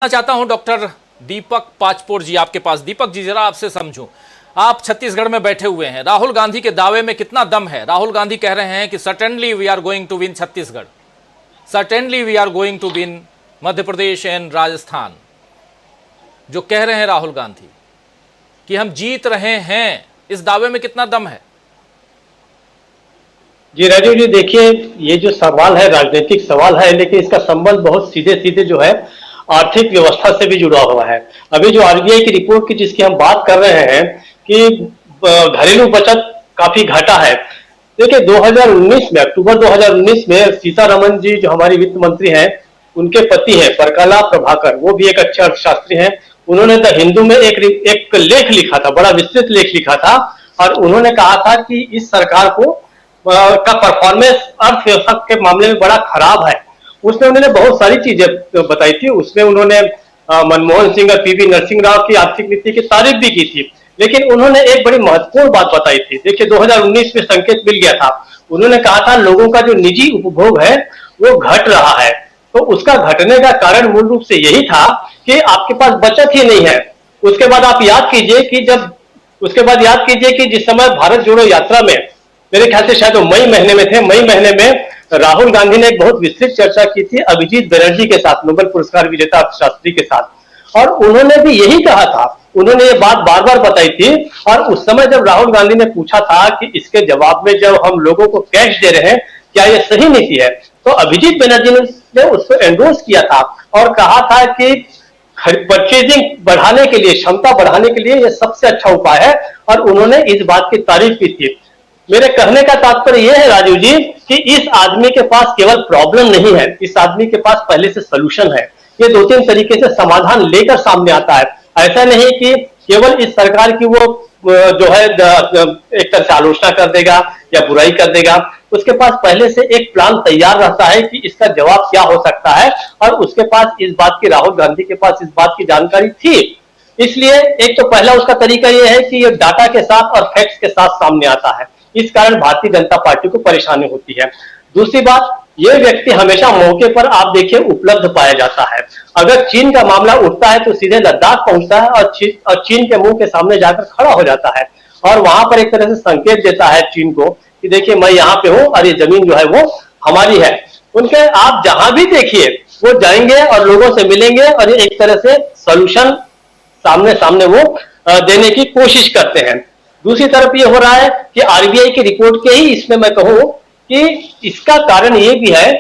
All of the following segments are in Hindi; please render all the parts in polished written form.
चाहता हूं डॉक्टर दीपक पाचपोर जी आपके पास। दीपक जी, जरा आपसे समझूं, आप छत्तीसगढ़ में बैठे हुए हैं, राहुल गांधी के दावे में कितना दम है? राहुल गांधी कह रहे हैं कि certainly we are going to win Chhattisgarh, certainly we are going to win Madhya Pradesh and Rajasthan. जो कह रहे हैं राहुल गांधी कि हम जीत रहे हैं, इस दावे में कितना दम है? जी राजीव जी, देखिए ये जो सवाल है राजनीतिक सवाल है, लेकिन इसका संबंध बहुत सीधे सीधे जो है आर्थिक व्यवस्था से भी जुड़ा हुआ है। अभी जो आरबीआई की रिपोर्ट की जिसकी हम बात कर रहे हैं कि घरेलू बचत काफी घटा है। देखिए 2019 में, अक्टूबर 2019 में सीतारमण जी जो हमारी वित्त मंत्री हैं, उनके पति हैं परकाला प्रभाकर, वो भी एक अच्छे अर्थशास्त्री हैं। उन्होंने द हिंदू में एक लेख लिखा था, बड़ा विस्तृत लेख लिखा था, और उन्होंने कहा था कि इस सरकार को का परफॉर्मेंस अर्थव्यवस्था के मामले में बड़ा खराब है। उसमें उन्होंने बहुत सारी चीजें बताई थी। उसमें उन्होंने मनमोहन सिंह और पीवी नरसिंह राव की आर्थिक नीति की तारीफ भी की थी, लेकिन उन्होंने एक बड़ी महत्वपूर्ण बात बताई थी। देखिए 2019 में संकेत मिल गया था। उन्होंने कहा था लोगों का जो निजी उपभोग है वो घट रहा है, तो उसका घटने का कारण मूल रूप से यही था कि आपके पास बचत ही नहीं है। उसके बाद आप याद कीजिए कि जिस समय भारत जोड़ो यात्रा में, मेरे ख्याल से शायद वो मई महीने में थे, मई महीने में राहुल गांधी ने एक बहुत विस्तृत चर्चा की थी अभिजीत बनर्जी के साथ, नोबेल पुरस्कार विजेता अर्थशास्त्री के साथ, और उन्होंने भी यही कहा था। उन्होंने ये बात बार बार बताई थी, और उस समय जब राहुल गांधी ने पूछा था कि इसके जवाब में जब हम लोगों को कैश दे रहे हैं, क्या ये सही नीति है, तो अभिजीत बनर्जी ने उसको एंडोर्स किया था और कहा था कि परचेजिंग बढ़ाने के लिए, क्षमता बढ़ाने के लिए यह सबसे अच्छा उपाय है, और उन्होंने इस बात की तारीफ की थी। मेरे कहने का तात्पर्य यह है राजीव जी कि इस आदमी के पास केवल प्रॉब्लम नहीं है, इस आदमी के पास पहले से सलूशन है। ये दो तीन तरीके से समाधान लेकर सामने आता है। ऐसा नहीं कि केवल इस सरकार की वो जो है एक तरह से आलोचना कर देगा या बुराई कर देगा। उसके पास पहले से एक प्लान तैयार रहता है कि इसका जवाब क्या हो सकता है, और उसके पास इस बात की, राहुल गांधी के पास इस बात की जानकारी थी। इसलिए एक तो पहला उसका तरीका यह है कि ये डाटा के साथ और फैक्ट्स के साथ सामने आता है। इस कारण भारतीय जनता पार्टी को परेशानी होती है। दूसरी बात, ये व्यक्ति हमेशा मौके पर आप देखिए उपलब्ध पाया जाता है। अगर चीन का मामला उठता है तो सीधे लद्दाख पहुंचता है और चीन के मुंह के सामने जाकर खड़ा हो जाता है, और वहां पर एक तरह से संकेत देता है चीन को कि देखिए मैं यहाँ पे हूँ और ये जमीन जो है वो हमारी है। उनके आप जहां भी देखिए वो जाएंगे और लोगों से मिलेंगे, और एक तरह से सोल्यूशन सामने सामने वो देने की कोशिश करते हैं। दूसरी तरफ ये हो रहा है कि आरबीआई की रिपोर्ट के ही इसमें मैं कहूं कि इसका कारण ये भी है,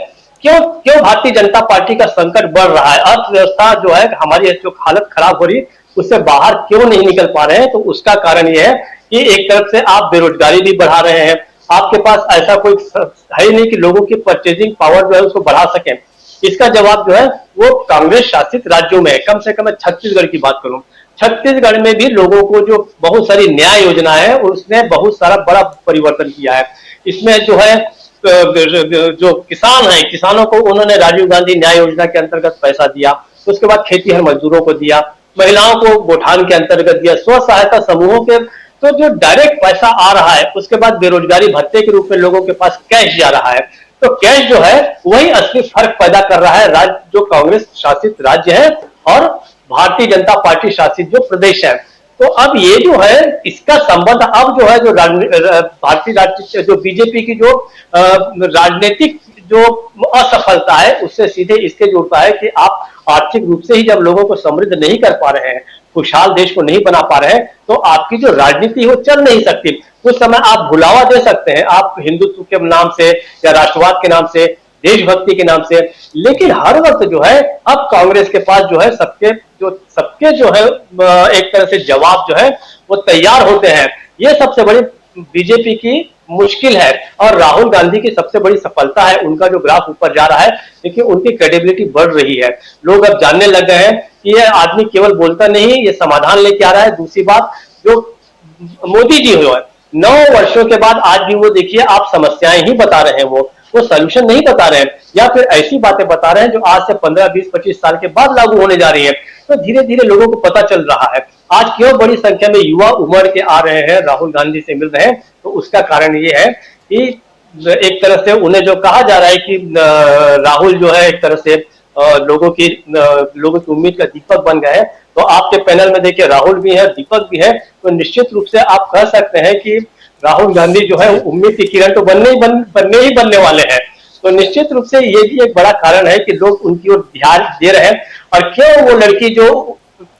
क्यों भारतीय जनता पार्टी का संकट बढ़ रहा है, अर्थव्यवस्था जो है हमारी जो हालत खराब हो रही उससे बाहर क्यों नहीं निकल पा रहे हैं, तो उसका कारण ये है कि एक तरफ से आप बेरोजगारी भी बढ़ा रहे हैं, आपके पास ऐसा कोई है ही नहीं कि लोगों की परचेजिंग पावर जो है उसको बढ़ा सके। इसका जवाब जो है वो कांग्रेस शासित राज्यों में है। कम से कम मैं छत्तीसगढ़ की बात करूं, छत्तीसगढ़ में भी लोगों को जो बहुत सारी न्याय योजना है उसने बहुत सारा बड़ा परिवर्तन किया है। इसमें जो है जो किसान है, किसानों को उन्होंने राजीव गांधी न्याय योजना के अंतर्गत पैसा दिया, उसके बाद खेतीहर मजदूरों को दिया, महिलाओं को गोठान के अंतर्गत दिया, स्व सहायता समूहों के, तो जो डायरेक्ट पैसा आ रहा है। उसके बाद बेरोजगारी भत्ते के रूप में लोगों के पास कैश जा रहा है, तो कैश जो है वही असली फर्क पैदा कर रहा है राज्य जो कांग्रेस शासित राज्य है और भारतीय जनता पार्टी शासित जो प्रदेश है। तो अब ये जो है इसका संबंध अब जो है जो भारतीय राज्य जो बीजेपी की जो राजनीतिक जो असफलता है उससे सीधे इसके जुड़ता है कि आप आर्थिक रूप से ही जब लोगों को समृद्ध नहीं कर पा रहे हैं, खुशहाल देश को नहीं बना पा रहे हैं, तो आपकी जो राजनीति वो चल नहीं सकती। उस समय आप भुलावा दे सकते हैं, आप हिंदुत्व के नाम से या राष्ट्रवाद के नाम से, देशभक्ति के नाम से, लेकिन हर वक्त जो है अब कांग्रेस के पास जो है सबके जो है एक तरह से जवाब जो है वो तैयार होते हैं। ये सबसे बड़ी बीजेपी की मुश्किल है, और राहुल गांधी की सबसे बड़ी सफलता है। उनका जो ग्राफ ऊपर जा रहा है, देखिए उनकी क्रेडिबिलिटी बढ़ रही है। लोग अब जानने लग गए हैं कि ये आदमी केवल बोलता नहीं, ये समाधान लेके आ रहा है। दूसरी बात, जो मोदी जी हुए 9 वर्षों के बाद आज भी वो देखिए आप समस्याएं ही बता रहे हैं, वो सोल्यूशन नहीं बता रहे हैं, या फिर ऐसी बातें बता रहे हैं जो आज से 15, 20, 25 साल के बाद लागू होने जा रही है। तो धीरे धीरे लोगों को पता चल रहा है। आज क्यों बड़ी संख्या में युवा उमड़ के आ रहे हैं, राहुल गांधी से मिल रहे हैं, तो उसका कारण ये है कि एक तरह से उन्हें जो कहा जा रहा है कि राहुल जो है एक तरह से लोगों की उम्मीद का दीपक बन गए हैं। तो आपके पैनल में देखिए राहुल भी है, दीपक भी है, तो निश्चित रूप से आप कह सकते हैं कि राहुल गांधी जो है उम्मीद की किरण तो बनने वाले हैं। तो निश्चित रूप से ये भी एक बड़ा कारण है कि लोग उनकी ओर ध्यान दे रहे हैं। और क्यों वो लड़की जो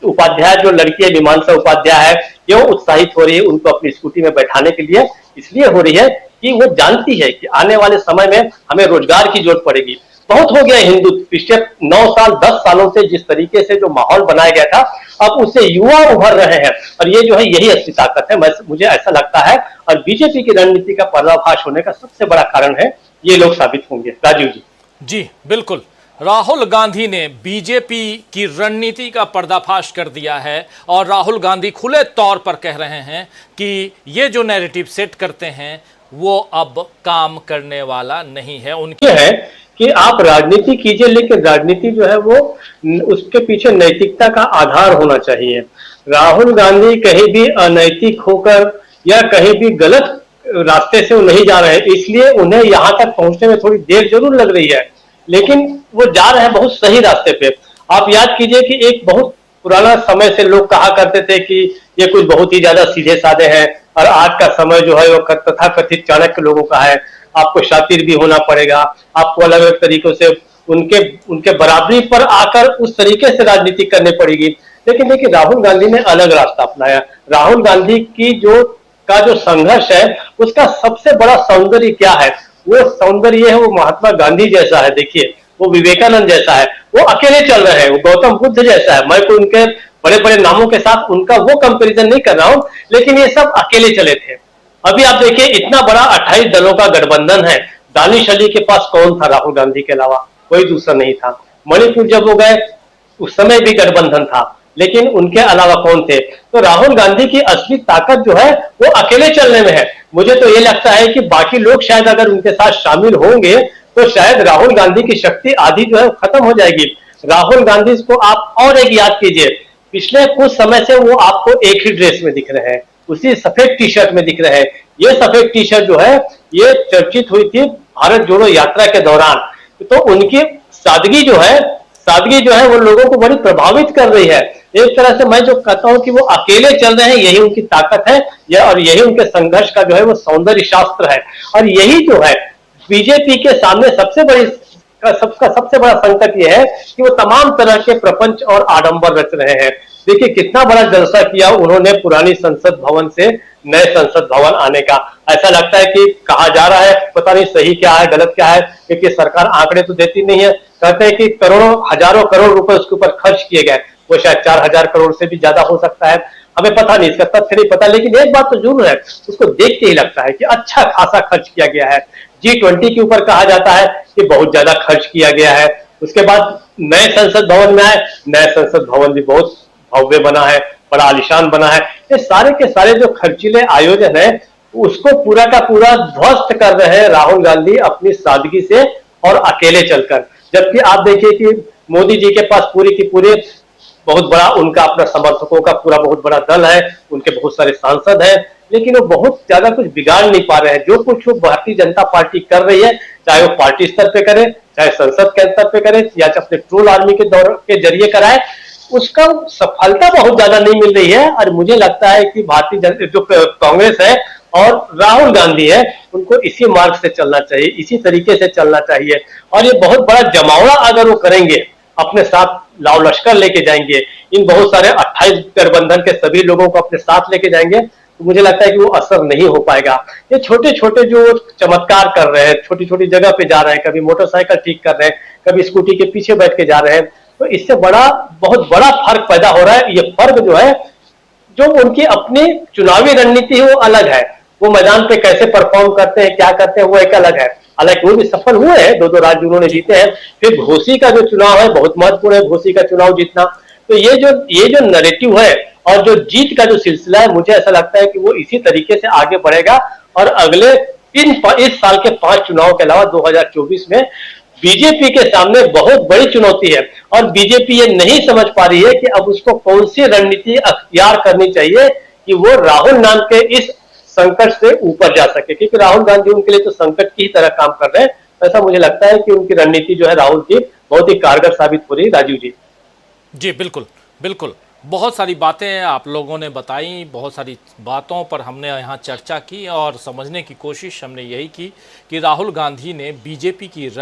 उपाध्याय जो लड़की है, मीमांसा उपाध्याय है, क्यों उत्साहित हो रही है उनको अपनी स्कूटी में बैठाने के लिए? इसलिए हो रही है कि वो जानती है कि आने वाले समय में हमें रोजगार की जरूरत पड़ेगी। बहुत हो गया हिंदुत्व, पिछले 9 साल 10 सालों से जिस तरीके से जो माहौल बनाया गया था, अब उससे युवा उभर रहे हैं। और ये जो है यही असली ताकत है, मुझे ऐसा लगता है। और बीजेपी की रणनीति का पर्दाफाश होने का सबसे बड़ा कारण है ये लोग साबित होंगे। राजीव जी। जी बिल्कुल, राहुल गांधी ने बीजेपी की रणनीति का पर्दाफाश कर दिया है और राहुल गांधी खुले तौर पर कह रहे हैं कि ये जो नैरेटिव सेट करते हैं वो अब काम करने वाला नहीं है। उनके है कि आप राजनीति कीजिए, लेकिन राजनीति जो है वो उसके पीछे नैतिकता का आधार होना चाहिए। राहुल गांधी कहीं भी अनैतिक होकर या कहीं भी गलत रास्ते से वो नहीं जा रहे हैं, इसलिए उन्हें यहां तक पहुंचने में थोड़ी देर जरूर लग रही है, लेकिन वो जा रहे हैं बहुत सही रास्ते पे। आप याद कीजिए कि एक बहुत पुराना समय से लोग कहा करते थे कि ये कुछ बहुत ही ज्यादा सीधे साधे हैं, और आज का समय जो है वो तथाकथित चाणक्य लोगों का है। आपको शातिर भी होना पड़ेगा, आपको अलग अलग तरीकों से उनके बराबरी पर आकर उस तरीके से राजनीति करनी पड़ेगी। लेकिन देखिए राहुल गांधी ने अलग रास्ता अपनाया। राहुल गांधी की जो संघर्ष है उसका सबसे बड़ा सौंदर्य क्या है? वो सौंदर्य है वो महात्मा गांधी जैसा है। देखिए वो विवेकानंद जैसा है, वो अकेले चल रहे हैं, वो गौतम बुद्ध जैसा है। मैं कोई उनके बड़े बड़े नामों के साथ उनका वो कंपैरिजन नहीं कर रहा हूं, लेकिन ये सब अकेले चले थे। अभी आप देखिए इतना बड़ा 28 दलों का गठबंधन है, दानिश अली के पास कौन था राहुल गांधी के अलावा? कोई दूसरा नहीं था। मणिपुर जब वो गए उस समय भी गठबंधन था, लेकिन उनके अलावा कौन थे? तो राहुल गांधी की असली ताकत जो है वो अकेले चलने में है। मुझे तो ये लगता है कि बाकी लोग शायद अगर उनके साथ शामिल होंगे तो शायद राहुल गांधी की शक्ति आधी जो है खत्म हो जाएगी। राहुल गांधी को आप और एक याद कीजिए, पिछले कुछ समय से वो आपको एक ही ड्रेस में दिख रहे हैं, उसी सफेद टी शर्ट में दिख रहे हैं। ये सफेद टी शर्ट जो है ये चर्चित हुई थी भारत जोड़ो यात्रा के दौरान। तो उनकी सादगी जो है वो लोगों को बड़ी प्रभावित कर रही है। एक तरह से मैं जो कहता हूं कि वो अकेले चल रहे हैं, यही उनकी ताकत है, और यही उनके संघर्ष का जो है वो सौंदर्य शास्त्र है। और यही जो है बीजेपी के सामने सबसे बड़ा संकट यह है कि वो तमाम तरह के प्रपंच और आडंबर रच रहे हैं। देखिए कितना बड़ा जलसा किया उन्होंने पुरानी संसद भवन से नए संसद भवन आने का। ऐसा लगता है कि कहा जा रहा है, पता नहीं सही क्या है गलत क्या है, क्योंकि सरकार आंकड़े तो देती नहीं है। कहते हैं कि करोड़ों हजारों करोड़ रुपए उसके ऊपर खर्च किए गए, वो शायद 4000 करोड़ से भी ज्यादा हो सकता है, हमें पता नहीं, इसका तथ्य नहीं पता। लेकिन एक बात तो जरूर है, उसको देख के ही लगता है कि अच्छा खासा खर्च किया गया है। G20 के ऊपर कहा जाता है कि बहुत ज्यादा खर्च किया गया है। उसके बाद नए संसद भवन में आए, नए संसद भवन भी बहुत भव्य बना है, बड़ा आलिशान बना है। ये सारे के सारे जो खर्चीले आयोजन है उसको पूरा का पूरा ध्वस्त कर रहे हैं राहुल गांधी अपनी सादगी से और अकेले चलकर। जबकि आप देखिए कि मोदी जी के पास पूरी की पूरी बहुत बड़ा उनका अपना समर्थकों का पूरा बहुत बड़ा दल है, उनके बहुत सारे सांसद हैं, लेकिन वो बहुत ज्यादा कुछ बिगाड़ नहीं पा रहे हैं। जो कुछ वो भारतीय जनता पार्टी कर रही है, चाहे वो पार्टी स्तर पे करे, चाहे संसद के स्तर पे करे, या अपने ट्रोल आर्मी के जरिए कराए, उसका सफलता बहुत ज्यादा नहीं मिल रही है। और मुझे लगता है कि भारतीय जनता जो कांग्रेस है और राहुल गांधी है, उनको इसी मार्ग से चलना चाहिए, इसी तरीके से चलना चाहिए। और ये बहुत बड़ा जमावड़ा अगर वो करेंगे, अपने साथ लाव लश्कर लेके जाएंगे, इन बहुत सारे 28 गठबंधन के सभी लोगों को अपने साथ लेके जाएंगे, तो मुझे लगता है कि वो असर नहीं हो पाएगा। ये छोटे छोटे जो चमत्कार कर रहे हैं, छोटी छोटी जगह पे जा रहे हैं, कभी मोटरसाइकिल ठीक कर रहे हैं, कभी स्कूटी के पीछे बैठ के जा रहे हैं, तो इससे बहुत बड़ा फर्क पैदा हो रहा है। ये फर्क जो है, जो उनकी अपनी चुनावी रणनीति है वो अलग है, वो मैदान पे कैसे परफॉर्म करते हैं, क्या करते हैं, वो एक अलग है। हालांकि वो भी सफल हुए हैं, 2 राज्य उन्होंने जीते हैं। फिर घोसी का जो चुनाव है बहुत महत्वपूर्ण है, घोसी का चुनाव जीतना। तो ये जो नैरेटिव है और जो जीत का जो सिलसिला है, मुझे ऐसा लगता है कि वो इसी तरीके से आगे बढ़ेगा। और अगले इस साल के 5 चुनाव के अलावा 2024 में बीजेपी के सामने बहुत बड़ी चुनौती है। और बीजेपी ये नहीं समझ पा रही है कि अब उसको कौन सी रणनीति अख्तियार करनी चाहिए कि वो राहुल नाम के इस संकट से ऊपर जा सके, क्योंकि राहुल गांधी उनके लिए तो संकट की ही तरह काम कर रहे हैं। ऐसा मुझे लगता है कि उनकी रणनीति जो है राहुल की बहुत ही कारगर साबित हो रही, राजीव जी। जी बिल्कुल, बिल्कुल। बहुत सारी बातें आप लोगों ने बताई, बहुत सारी बातों पर हमने यहाँ चर्चा की और समझने की कोशिश हमने यही की कि राहुल गांधी ने बीजेपी की